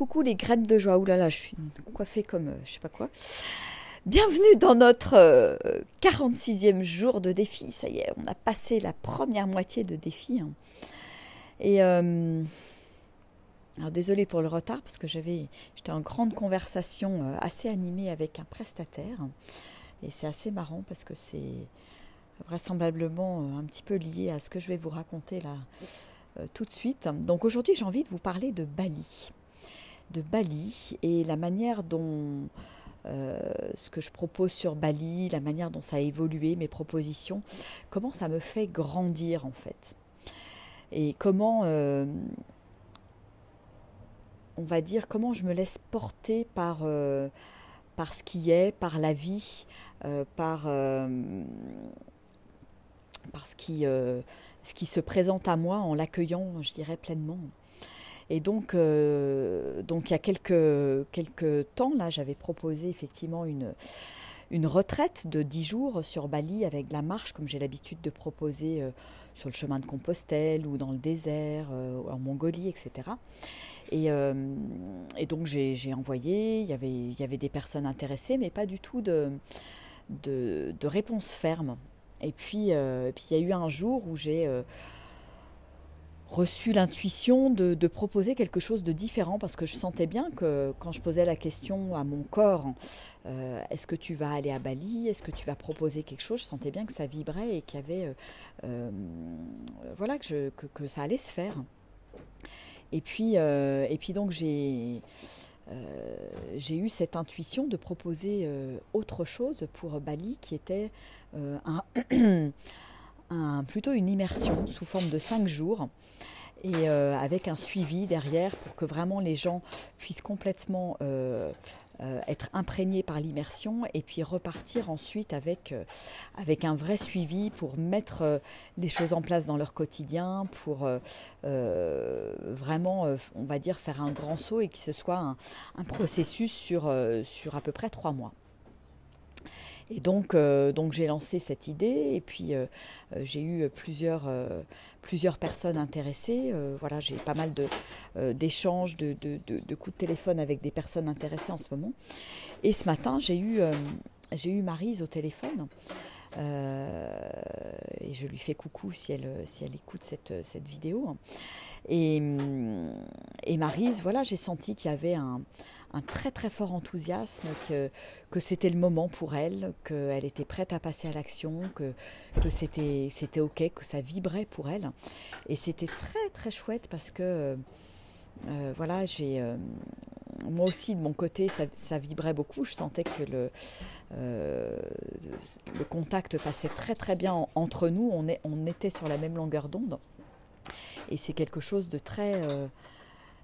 Coucou les graines de joie. Ouh là là, je suis coiffée comme je sais pas quoi. Bienvenue dans notre 46e jour de défi. Ça y est, on a passé la première moitié de défi. Hein. Et alors désolée pour le retard parce que j'étais en grande conversation assez animée avec un prestataire. Et c'est assez marrant parce que c'est vraisemblablement un petit peu lié à ce que je vais vous raconter là tout de suite. Donc aujourd'hui, j'ai envie de vous parler de Bali. De Bali et la manière dont ce que je propose sur Bali, la manière dont ça a évolué, mes propositions, comment ça me fait grandir en fait. Et comment, on va dire, comment je me laisse porter par ce qui est, par la vie, par ce qui se présente à moi en l'accueillant, je dirais, pleinement. Et donc il y a quelques temps, là, j'avais proposé effectivement une retraite de 10 jours sur Bali avec de la marche, comme j'ai l'habitude de proposer sur le chemin de Compostelle ou dans le désert, en Mongolie, etc. Et donc j'ai envoyé, il y avait des personnes intéressées, mais pas du tout de réponse ferme. Et puis il y a eu un jour où j'ai reçu l'intuition de proposer quelque chose de différent parce que je sentais bien que quand je posais la question à mon corps, est-ce que tu vas aller à Bali, est-ce que tu vas proposer quelque chose, je sentais bien que ça vibrait et qu'il y avait voilà, que ça allait se faire. Et puis donc j'ai eu cette intuition de proposer autre chose pour Bali qui était plutôt une immersion sous forme de 5 jours et avec un suivi derrière pour que vraiment les gens puissent complètement être imprégnés par l'immersion et puis repartir ensuite avec un vrai suivi pour mettre les choses en place dans leur quotidien, pour vraiment, on va dire, faire un grand saut et que ce soit un processus sur à peu près 3 mois. Et donc j'ai lancé cette idée et puis j'ai eu plusieurs personnes intéressées. Voilà, j'ai pas mal d'échanges, de coups de téléphone avec des personnes intéressées en ce moment. Et ce matin, j'ai eu Maryse au téléphone. Et je lui fais coucou si elle écoute cette vidéo. Et Maryse, voilà, j'ai senti qu'il y avait un très très fort enthousiasme, que c'était le moment pour elle, qu'elle était prête à passer à l'action, que c'était ok, que ça vibrait pour elle. Et c'était très très chouette parce que voilà, moi aussi de mon côté ça vibrait beaucoup. Je sentais que le contact passait très très bien entre nous, on était sur la même longueur d'onde. Et c'est quelque chose de très,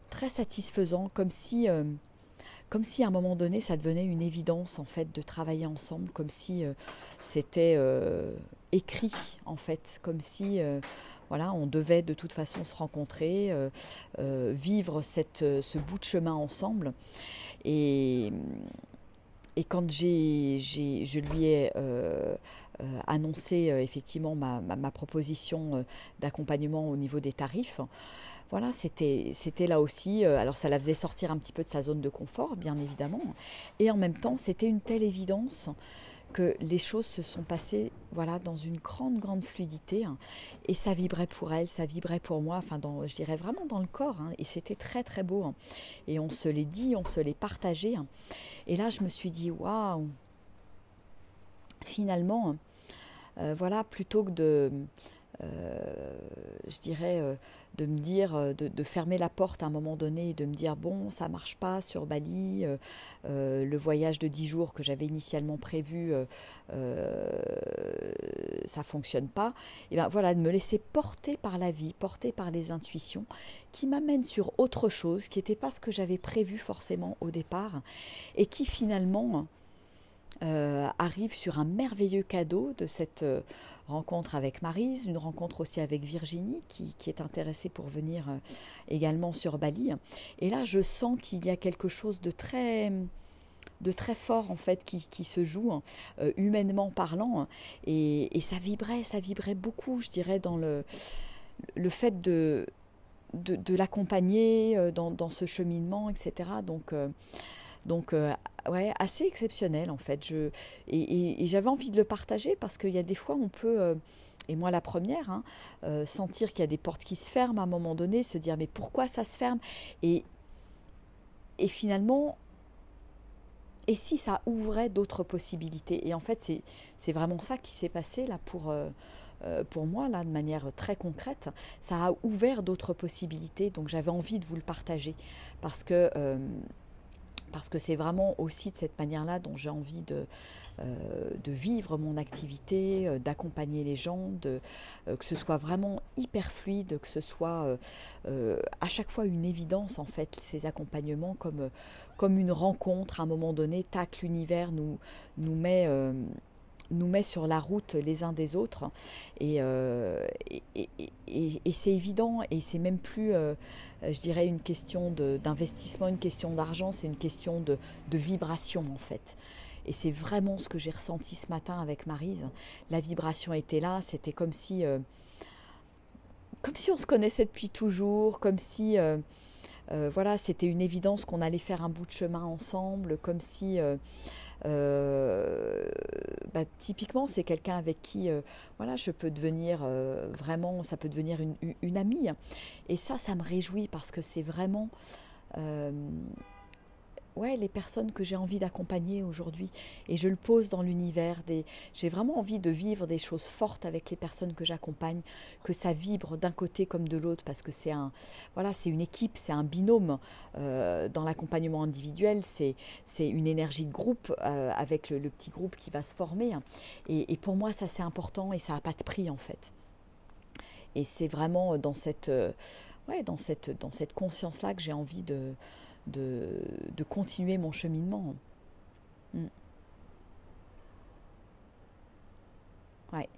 très satisfaisant, comme si à un moment donné, ça devenait une évidence en fait de travailler ensemble, comme si c'était écrit en fait, comme si voilà, on devait de toute façon se rencontrer, vivre ce bout de chemin ensemble. Et quand je lui ai annoncé effectivement ma proposition d'accompagnement au niveau des tarifs, voilà, c'était là aussi, alors ça la faisait sortir un petit peu de sa zone de confort, bien évidemment, et en même temps, c'était une telle évidence que les choses se sont passées, voilà, dans une grande, grande fluidité, hein, et ça vibrait pour elle, ça vibrait pour moi, enfin, je dirais vraiment dans le corps, hein, et c'était très, très beau, hein, et on se l'est dit, on se l'est partagé, hein, et là, je me suis dit, waouh, finalement, voilà, plutôt que je dirais, de me dire, de fermer la porte à un moment donné et de me dire, bon, ça marche pas sur Bali, le voyage de 10 jours que j'avais initialement prévu, ça fonctionne pas. Et bien voilà, de me laisser porter par la vie, porter par les intuitions qui m'amènent sur autre chose, qui n'était pas ce que j'avais prévu forcément au départ et qui finalement arrive sur un merveilleux cadeau de cette rencontre avec Maryse, une rencontre aussi avec Virginie qui est intéressée pour venir également sur Bali. Et là, je sens qu'il y a quelque chose de très fort en fait qui se joue humainement parlant et ça vibrait beaucoup, je dirais, dans le fait de de l'accompagner dans ce cheminement, etc. Ouais, assez exceptionnel en fait. Et j'avais envie de le partager parce qu'il y a des fois on peut, et moi la première, hein, sentir qu'il y a des portes qui se ferment à un moment donné, se dire mais pourquoi ça se ferme et, et finalement, et si ça ouvrait d'autres possibilités? Et en fait, c'est vraiment ça qui s'est passé là pour moi, là, de manière très concrète. Ça a ouvert d'autres possibilités, donc j'avais envie de vous le partager parce que c'est vraiment aussi de cette manière-là dont j'ai envie de vivre mon activité, d'accompagner les gens, que ce soit vraiment hyper fluide, que ce soit à chaque fois une évidence en fait, ces accompagnements comme une rencontre. À un moment donné, tac, l'univers nous met sur la route les uns des autres et c'est évident et c'est même plus je dirais une question d'investissement, une question d'argent, c'est une question de vibration en fait. Et c'est vraiment ce que j'ai ressenti ce matin avec Maryse. La vibration était là, c'était comme si on se connaissait depuis toujours, comme si voilà, c'était une évidence qu'on allait faire un bout de chemin ensemble, comme si typiquement c'est quelqu'un avec qui voilà, je peux devenir vraiment, ça peut devenir une amie. Et ça me réjouit parce que c'est vraiment ouais, les personnes que j'ai envie d'accompagner aujourd'hui. Et je le pose dans l'univers. J'ai vraiment envie de vivre des choses fortes avec les personnes que j'accompagne, que ça vibre d'un côté comme de l'autre, parce que voilà, c'est une équipe, c'est un binôme. Dans l'accompagnement individuel, c'est une énergie de groupe avec le petit groupe qui va se former. Et pour moi, ça c'est important et ça n'a pas de prix en fait. Et c'est vraiment dans cette conscience-là que j'ai envie de continuer mon cheminement. Ouais.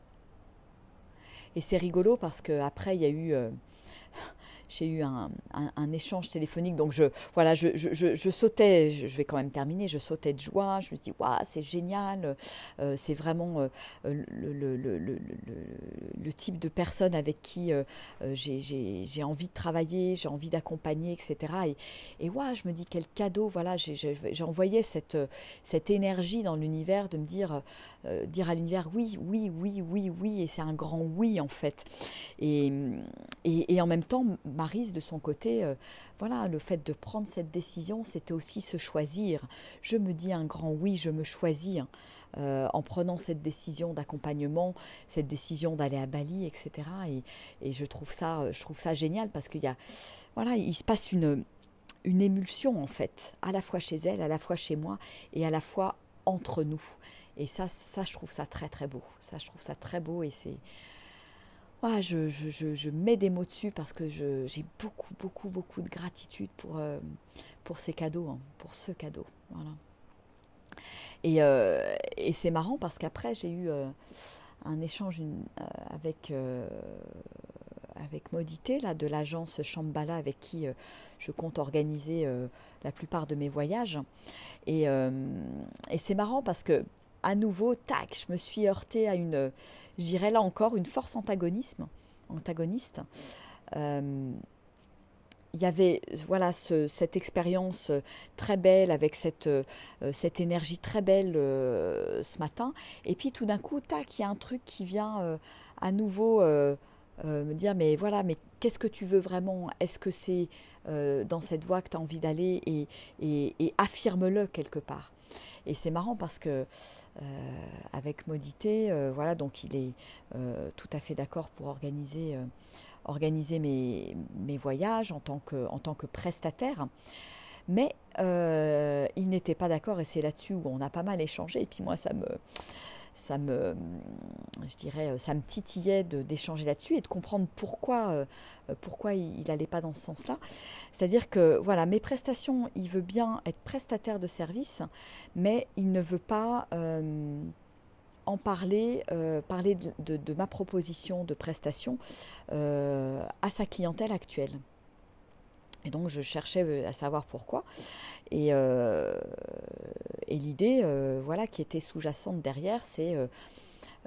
Et c'est rigolo parce qu'après, il y a eu j'ai eu un échange téléphonique, donc je sautais, je vais quand même terminer, je sautais de joie, je me dis waouh, c'est génial, c'est vraiment le type de personne avec qui j'ai envie de travailler, j'ai envie d'accompagner, etc. Et waouh, je me dis quel cadeau, voilà, j'ai envoyé cette énergie dans l'univers de me dire à l'univers oui, oui, oui, oui, oui, et c'est un grand oui en fait. Et en même temps, Maryse, de son côté, voilà, le fait de prendre cette décision, c'était aussi se choisir. Je me dis un grand oui, je me choisis en prenant cette décision d'accompagnement, cette décision d'aller à Bali, etc. Et je trouve ça génial parce qu'il voilà, il se passe une émulsion en fait, à la fois chez elle, à la fois chez moi et à la fois entre nous. Et ça, je trouve ça très très beau. Ça, je trouve ça très beau et c'est... Ouais, je mets des mots dessus parce que j'ai beaucoup, beaucoup, beaucoup de gratitude pour ces cadeaux, hein, pour ce cadeau. Voilà. Et c'est marrant parce qu'après, j'ai eu un échange avec Modité, là, de l'agence Shambhala, avec qui je compte organiser la plupart de mes voyages. Et c'est marrant parce que, à nouveau, tac, je me suis heurtée à je dirais là encore, une force antagoniste. Il y avait voilà cette expérience très belle avec cette énergie très belle ce matin. Et puis tout d'un coup, tac, il y a un truc qui vient à nouveau me dire mais voilà, mais qu'est-ce que tu veux vraiment? Est-ce que c'est dans cette voie que tu as envie d'aller et affirme-le quelque part. Et c'est marrant parce que avec Modité, voilà, donc il est tout à fait d'accord pour organiser mes voyages en tant que prestataire. Mais il n'était pas d'accord et c'est là-dessus où on a pas mal échangé. Et puis moi, je dirais, ça me titillait d'échanger là-dessus et de comprendre pourquoi il n'allait pas dans ce sens-là. C'est-à-dire que voilà, mes prestations, il veut bien être prestataire de service, mais il ne veut pas en parler de ma proposition de prestation à sa clientèle actuelle. Et donc je cherchais à savoir pourquoi. Et l'idée voilà, qui était sous-jacente derrière, c'est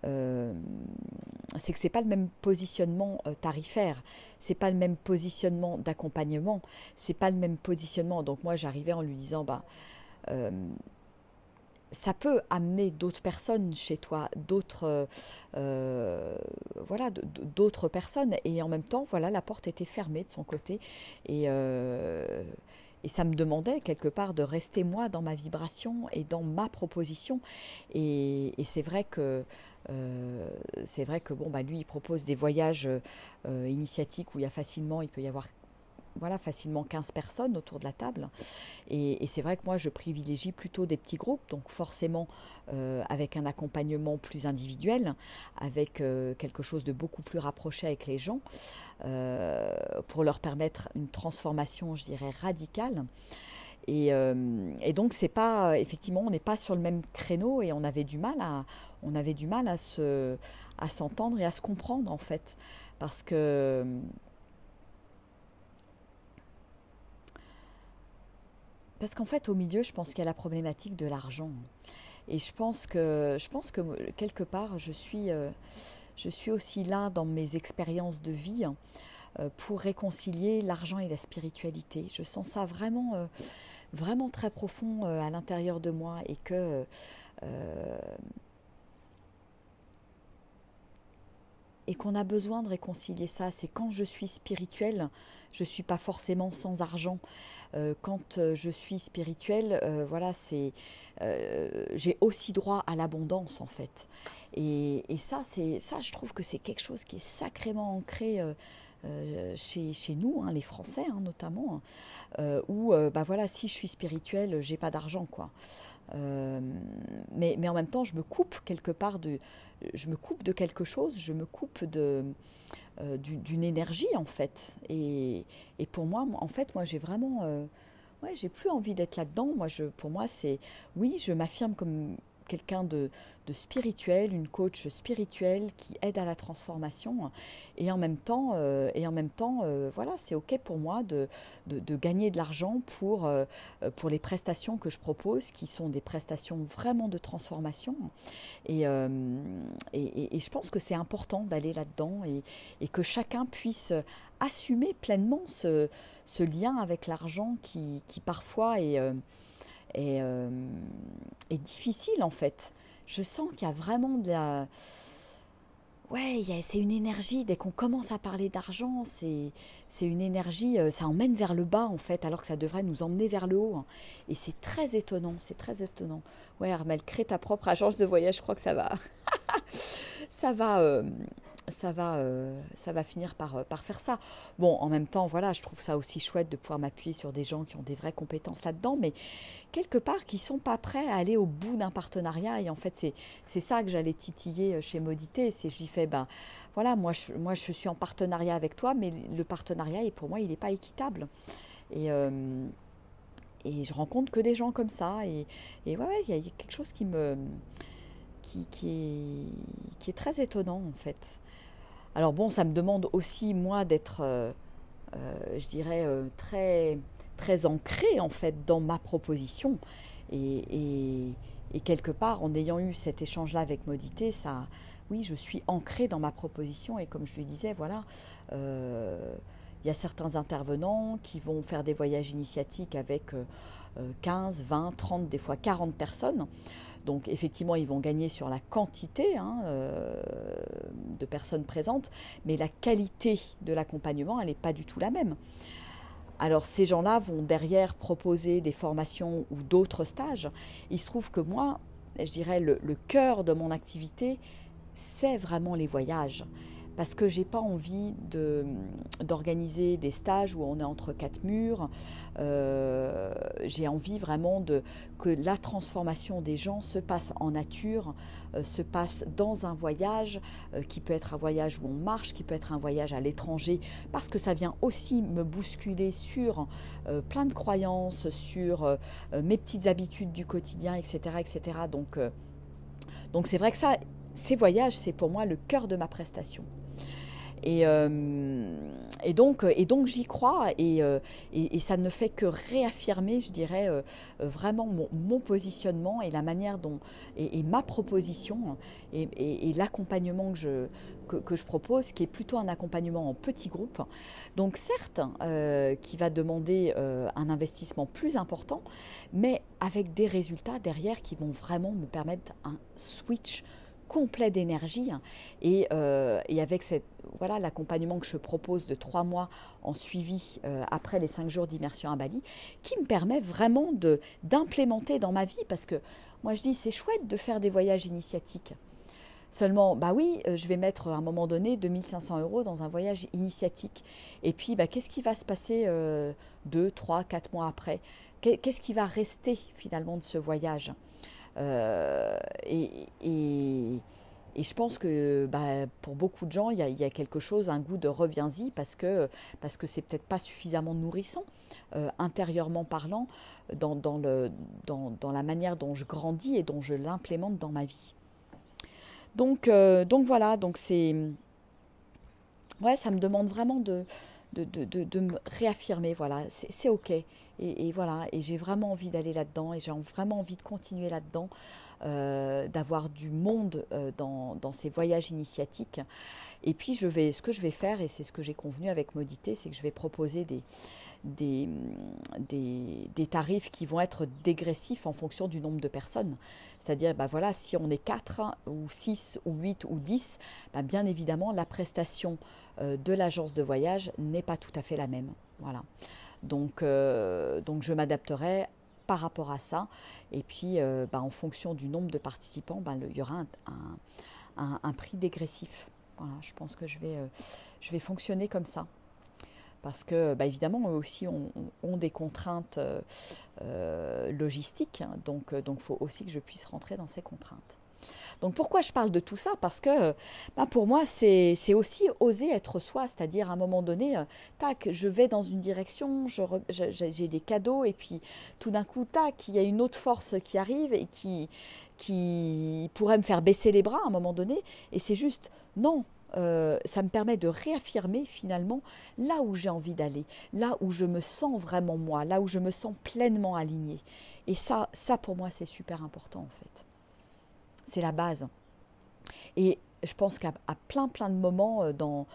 c'est que c'est pas le même positionnement tarifaire, c'est pas le même positionnement d'accompagnement, c'est pas le même positionnement. Donc moi j'arrivais en lui disant euh, ça peut amener d'autres personnes chez toi, voilà, d'autres personnes. Et en même temps, voilà, la porte était fermée de son côté. Et, euh, et ça me demandait quelque part de rester moi dans ma vibration et dans ma proposition. Et c'est vrai que bon, bah, lui, il propose des voyages initiatiques où il peut y avoir voilà, facilement 15 personnes autour de la table. Et c'est vrai que moi, je privilégie plutôt des petits groupes, donc forcément avec un accompagnement plus individuel, avec quelque chose de beaucoup plus rapproché avec les gens, pour leur permettre une transformation, je dirais, radicale. Et donc, c'est pas, effectivement, on n'est pas sur le même créneau et on avait du mal à s'entendre et à se comprendre, en fait. Parce que Parce qu'en fait, au milieu, je pense qu'il y a la problématique de l'argent. Et je pense que quelque part, je suis aussi là dans mes expériences de vie pour réconcilier l'argent et la spiritualité. Je sens ça vraiment, vraiment très profond à l'intérieur de moi euh, et qu'on a besoin de réconcilier ça. C'est quand je suis spirituelle, je ne suis pas forcément sans argent. Quand je suis spirituelle, voilà, j'ai aussi droit à l'abondance en fait. Et ça, je trouve que c'est quelque chose qui est sacrément ancré chez nous, hein, les Français hein, notamment, où bah voilà, si je suis spirituelle, j'ai pas d'argent quoi. Euh, mais en même temps, je me coupe de quelque chose, je me coupe d'une énergie en fait. Et pour moi, en fait, moi j'ai vraiment, ouais, j'ai plus envie d'être là-dedans. Pour moi, oui, je m'affirme comme quelqu'un de spirituel, une coach spirituelle qui aide à la transformation. Et en même temps, voilà, c'est ok pour moi de gagner de l'argent pour les prestations que je propose, qui sont des prestations vraiment de transformation. Et je pense que c'est important d'aller là-dedans et que chacun puisse assumer pleinement ce lien avec l'argent qui parfois est, euh, est difficile en fait. Je sens qu'il y a vraiment de la... Ouais, c'est une énergie, dès qu'on commence à parler d'argent, c'est une énergie, ça emmène vers le bas en fait, alors que ça devrait nous emmener vers le haut, hein. Et c'est très étonnant, c'est très étonnant. Ouais, Armel, crée ta propre agence de voyage, je crois que ça va, ça va finir par faire ça. Bon, en même temps, voilà, je trouve ça aussi chouette de pouvoir m'appuyer sur des gens qui ont des vraies compétences là-dedans, mais quelque part qui sont pas prêts à aller au bout d'un partenariat. Et en fait, c'est ça que j'allais titiller chez Modité. C'est je lui fais, ben voilà, moi je suis en partenariat avec toi, mais le partenariat, et pour moi, il n'est pas équitable. Et, euh, et je rencontre que des gens comme ça. Et ouais, il y a quelque chose qui est très étonnant en fait. Alors bon, ça me demande aussi moi d'être, je dirais, très ancrée en fait dans ma proposition. Et, et quelque part, en ayant eu cet échange-là avec Modité, ça, oui, je suis ancrée dans ma proposition. Et comme je lui disais, voilà, il y a certains intervenants qui vont faire des voyages initiatiques avec 15, 20, 30, des fois 40 personnes. Donc effectivement, ils vont gagner sur la quantité hein, de personnes présentes, mais la qualité de l'accompagnement, elle n'est pas du tout la même. Alors ces gens-là vont derrière proposer des formations ou d'autres stages. Il se trouve que moi, je dirais, le cœur de mon activité, c'est vraiment les voyages. Parce que j'ai pas envie d'organiser des stages où on est entre quatre murs. J'ai envie vraiment que la transformation des gens se passe en nature, se passe dans un voyage qui peut être un voyage où on marche, qui peut être un voyage à l'étranger, parce que ça vient aussi me bousculer sur plein de croyances, sur mes petites habitudes du quotidien, etc. etc. Donc c'est vrai que ça, ces voyages, c'est pour moi le cœur de ma prestation. Et, donc j'y crois et ça ne fait que réaffirmer, je dirais, vraiment mon positionnement et la manière dont, et ma proposition et l'accompagnement que je propose, qui est plutôt un accompagnement en petits groupes. Donc certes, qui va demander un investissement plus important, mais avec des résultats derrière qui vont vraiment me permettre un switch complet d'énergie et avec voilà, l'accompagnement que je propose de 3 mois en suivi après les 5 jours d'immersion à Bali, qui me permet vraiment d'implémenter dans ma vie, parce que moi je dis c'est chouette de faire des voyages initiatiques. Seulement, bah oui, je vais mettre à un moment donné 2500 € dans un voyage initiatique. Et puis, bah, qu'est-ce qui va se passer 2, 3, 4 mois après? Qu'est-ce qui va rester finalement de ce voyage? Euh, et, et, et je pense que bah, pour beaucoup de gens, il y a quelque chose, un goût de reviens-y, parce que c'est peut-être pas suffisamment nourrissant, intérieurement parlant, dans la manière dont je grandis et dont je l'implémente dans ma vie. Donc voilà, donc ouais, ça me demande vraiment de me réaffirmer, voilà, c'est ok. Et voilà, et j'ai vraiment envie d'aller là-dedans, et j'ai vraiment envie de continuer là-dedans, d'avoir du monde dans ces voyages initiatiques. Et puis ce que je vais faire, et c'est ce que j'ai convenu avec Modité, c'est que je vais proposer des, des tarifs qui vont être dégressifs en fonction du nombre de personnes. C'est-à-dire, bah voilà, si on est 4 ou 6 ou 8 ou 10, bah bien évidemment, la prestation de l'agence de voyage n'est pas tout à fait la même. Voilà. Donc je m'adapterai par rapport à ça. Et puis, bah, en fonction du nombre de participants, bah, il y aura un prix dégressif. Voilà, je pense que je vais fonctionner comme ça. Parce que, bah, évidemment, eux aussi ont des contraintes logistiques. Donc, il faut aussi que je puisse rentrer dans ces contraintes. Donc, pourquoi je parle de tout ça? Parce que, bah, pour moi, c'est aussi oser être soi. C'est-à-dire, à un moment donné, tac, je vais dans une direction, j'ai des cadeaux, et puis, tout d'un coup, tac, il y a une autre force qui arrive et qui pourrait me faire baisser les bras à un moment donné. Et c'est juste, non. Ça me permet de réaffirmer finalement là où j'ai envie d'aller, là où je me sens vraiment moi, là où je me sens pleinement alignée. Et ça pour moi, c'est super important en fait. C'est la base. Et je pense qu'à plein de moments dans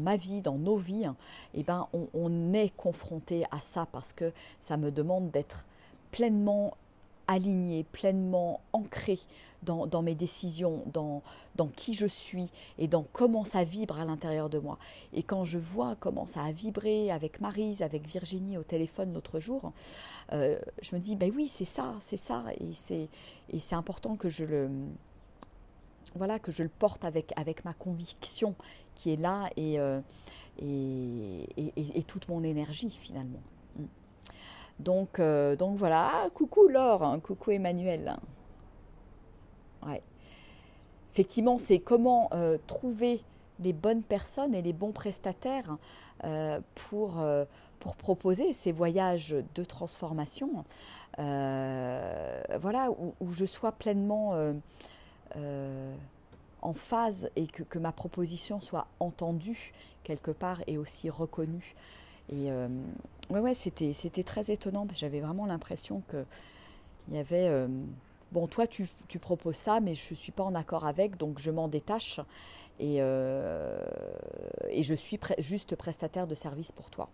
ma vie, dans nos vies, eh ben, on est confronté à ça, parce que ça me demande d'être pleinement alignée, pleinement ancrée dans mes décisions, dans qui je suis et dans comment ça vibre à l'intérieur de moi. Et quand je vois comment ça a vibré avec Maryse, avec Virginie au téléphone l'autre jour, je me dis, ben oui, c'est ça. Et c'est important que je le porte avec ma conviction qui est là, et toute mon énergie finalement. Donc voilà, ah, coucou Laure, hein, coucou Emmanuel. Ouais. Effectivement, c'est comment trouver les bonnes personnes et les bons prestataires pour proposer ces voyages de transformation, voilà, où je sois pleinement en phase, et que ma proposition soit entendue quelque part et aussi reconnue. Et ouais, c'était très étonnant, parce que j'avais vraiment l'impression qu'il y avait... bon, toi, tu proposes ça, mais je ne suis pas en accord avec, donc je m'en détache, et je suis juste prestataire de service pour toi.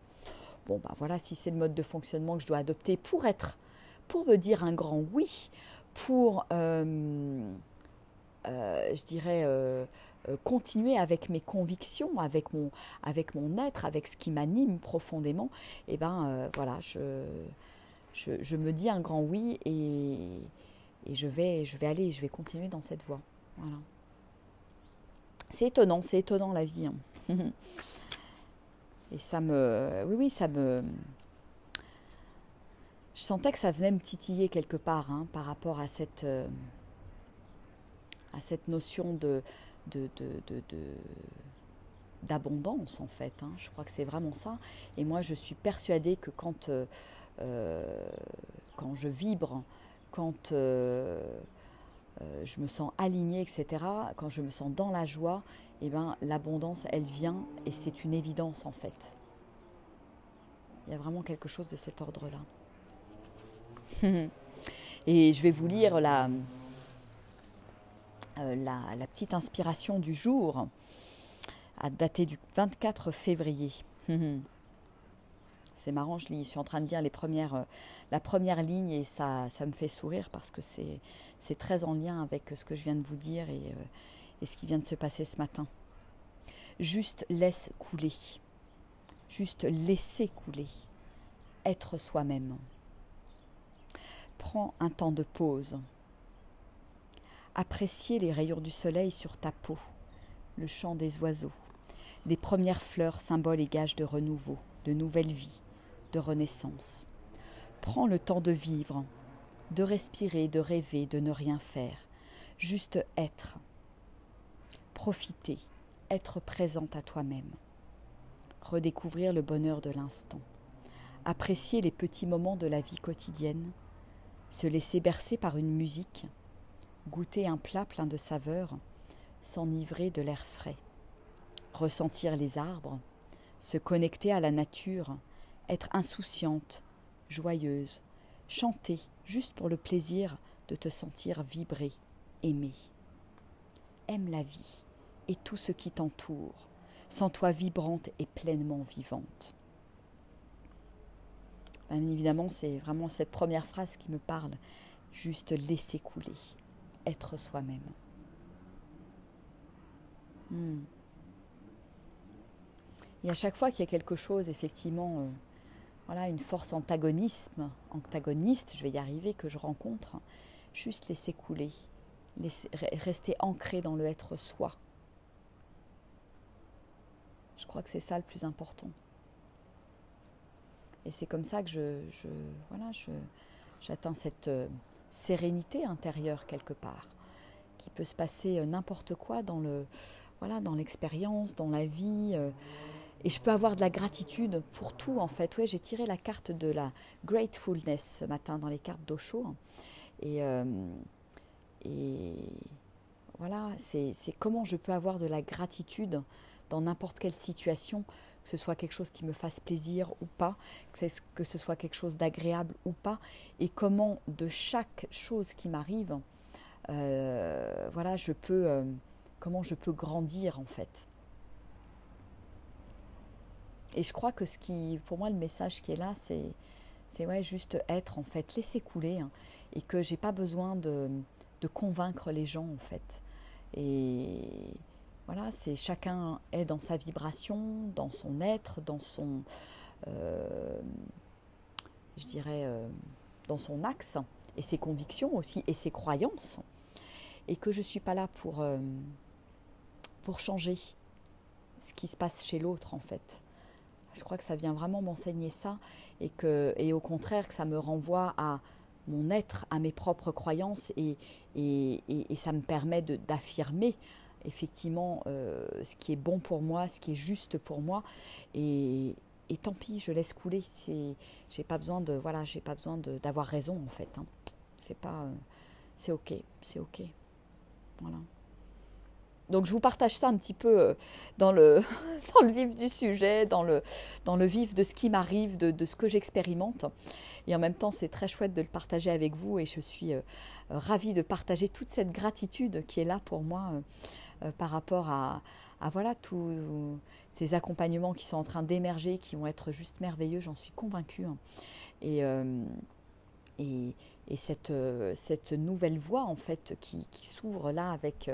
Bon, bah voilà, si c'est le mode de fonctionnement que je dois adopter pour me dire un grand oui, pour, je dirais, continuer avec mes convictions, avec mon être, avec ce qui m'anime profondément, et ben voilà, je me dis un grand oui, et je vais continuer dans cette voie. Voilà. C'est étonnant la vie. Hein. Et oui, je sentais que ça venait me titiller quelque part, hein, par rapport à cette notion d'abondance en fait. Hein. Je crois que c'est vraiment ça. Et moi, je suis persuadée que quand je vibre, quand je me sens alignée, etc., quand je me sens dans la joie, eh ben, l'abondance, elle vient et c'est une évidence en fait. Il y a vraiment quelque chose de cet ordre-là. Et je vais vous lire la petite inspiration du jour, à dater du 24 février. C'est marrant, je suis en train de lire la première ligne et ça me fait sourire parce que c'est très en lien avec ce que je viens de vous dire et ce qui vient de se passer ce matin. Juste laisse couler. Juste laisser couler. Être soi-même. Prends un temps de pause. Apprécier les rayons du soleil sur ta peau, le chant des oiseaux, les premières fleurs, symboles et gages de renouveau, de nouvelle vie, de renaissance. Prends le temps de vivre, de respirer, de rêver, de ne rien faire. Juste être. Profiter, être présente à toi-même. Redécouvrir le bonheur de l'instant. Apprécier les petits moments de la vie quotidienne. Se laisser bercer par une musique. Goûter un plat plein de saveurs. S'enivrer de l'air frais. Ressentir les arbres. Se connecter à la nature. Être insouciante, joyeuse. Chanter juste pour le plaisir de te sentir vibrer, aimer. Aime la vie et tout ce qui t'entoure. Sens-toi vibrante et pleinement vivante. Bien évidemment, c'est vraiment cette première phrase qui me parle. Juste laisser couler, être soi-même. Et à chaque fois qu'il y a quelque chose, effectivement, voilà, une force antagoniste, je vais y arriver, que je rencontre, juste laisser couler, rester ancré dans le être soi. Je crois que c'est ça le plus important. Et c'est comme ça que j'atteins cette sérénité intérieure quelque part, qui peut se passer n'importe quoi dans l'expérience, dans la vie. Et je peux avoir de la gratitude pour tout en fait. Ouais, j'ai tiré la carte de la gratefulness ce matin dans les cartes d'Osho. Et voilà, c'est comment je peux avoir de la gratitude dans n'importe quelle situation, que ce soit quelque chose qui me fasse plaisir ou pas, que ce soit quelque chose d'agréable ou pas, et comment de chaque chose qui m'arrive, comment je peux grandir en fait. Et je crois que pour moi, le message qui est là, c'est juste être en fait, laisser couler, hein, et que j'ai pas besoin de convaincre les gens en fait. Et voilà, c'est chacun est dans sa vibration, dans son être, dans son, dans son axe et ses convictions aussi et ses croyances, et que je suis pas là pour changer ce qui se passe chez l'autre en fait. Je crois que ça vient vraiment m'enseigner ça et au contraire que ça me renvoie à mon être, à mes propres croyances et ça me permet d'affirmer effectivement ce qui est bon pour moi, ce qui est juste pour moi et tant pis, je laisse couler. J'ai pas besoin d'avoir raison en fait. Hein. C'est ok. Voilà. Donc je vous partage ça un petit peu dans le vif du sujet, dans le vif de ce qui m'arrive, de ce que j'expérimente. Et en même temps, c'est très chouette de le partager avec vous et je suis ravie de partager toute cette gratitude qui est là pour moi par rapport à voilà, tous ces accompagnements qui sont en train d'émerger, qui vont être juste merveilleux, j'en suis convaincue. Hein. Et cette nouvelle voie en fait qui s'ouvre là avec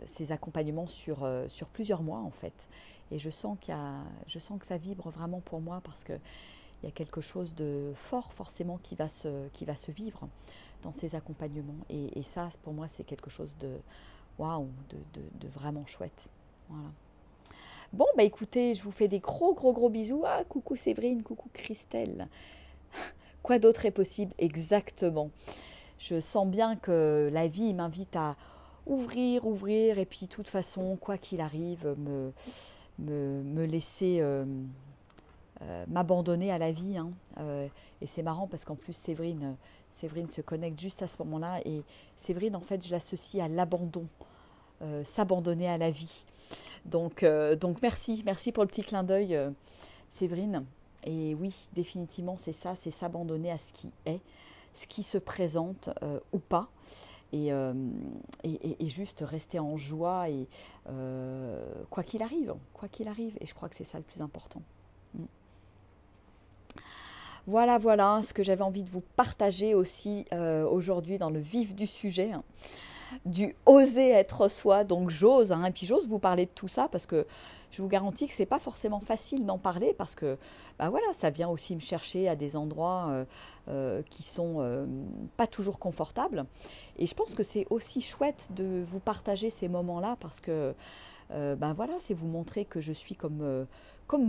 ces accompagnements sur plusieurs mois en fait, et je sens que ça vibre vraiment pour moi parce que il y a quelque chose de fort forcément qui va se vivre dans ces accompagnements et ça pour moi c'est quelque chose de waouh, de vraiment chouette. Voilà. Bon bah écoutez, je vous fais des gros bisous. Ah, coucou Séverine, coucou Christelle. Quoi d'autre est possible exactement? Je sens bien que la vie m'invite à ouvrir et puis de toute façon quoi qu'il arrive me laisser m'abandonner à la vie hein. Et c'est marrant parce qu'en plus Séverine se connecte juste à ce moment-là et Séverine en fait je l'associe à l'abandon s'abandonner à la vie. Donc merci pour le petit clin d'œil, Séverine. Et oui, définitivement, c'est ça, c'est s'abandonner à ce qui est, ce qui se présente ou pas. Et juste rester en joie et quoi qu'il arrive. Et je crois que c'est ça le plus important. Voilà ce que j'avais envie de vous partager aussi aujourd'hui dans le vif du sujet, hein, du oser être soi. Donc j'ose, hein, et puis j'ose vous parler de tout ça parce que je vous garantis que c'est pas forcément facile d'en parler parce que bah voilà, ça vient aussi me chercher à des endroits qui sont pas toujours confortables. Et je pense que c'est aussi chouette de vous partager ces moments-là parce que ben voilà, c'est vous montrer que je suis comme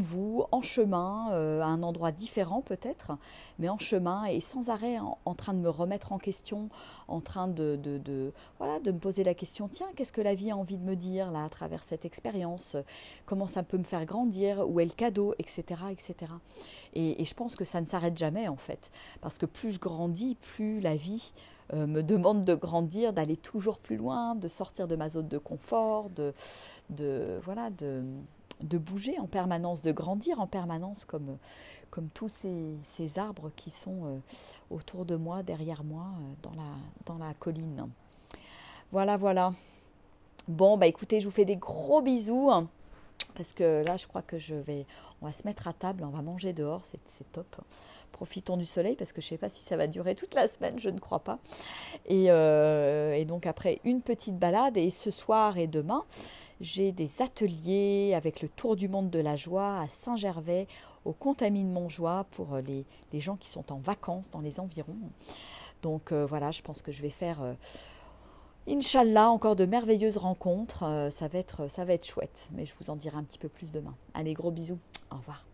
vous, en chemin, à un endroit différent peut-être, mais en chemin et sans arrêt en train de me remettre en question, en train voilà, de me poser la question, tiens, qu'est-ce que la vie a envie de me dire là à travers cette expérience, comment ça peut me faire grandir, où est le cadeau, etc. etc. Et je pense que ça ne s'arrête jamais en fait, parce que plus je grandis, plus la vie me demande de grandir, d'aller toujours plus loin, de sortir de ma zone de confort, voilà, de bouger en permanence, de grandir en permanence comme tous ces arbres qui sont autour de moi, derrière moi, dans la colline. Voilà. Bon, bah écoutez, je vous fais des gros bisous, hein, parce que là, je crois que on va se mettre à table, on va manger dehors, c'est top. Profitons du soleil parce que je ne sais pas si ça va durer toute la semaine, je ne crois pas. Et donc après une petite balade et ce soir et demain, j'ai des ateliers avec le Tour du monde de la joie à Saint-Gervais, au Contamine-Montjoie pour les gens qui sont en vacances dans les environs. Donc voilà, je pense que je vais faire, Inch'Allah, encore de merveilleuses rencontres. Ça va être chouette, mais je vous en dirai un petit peu plus demain. Allez, gros bisous, au revoir.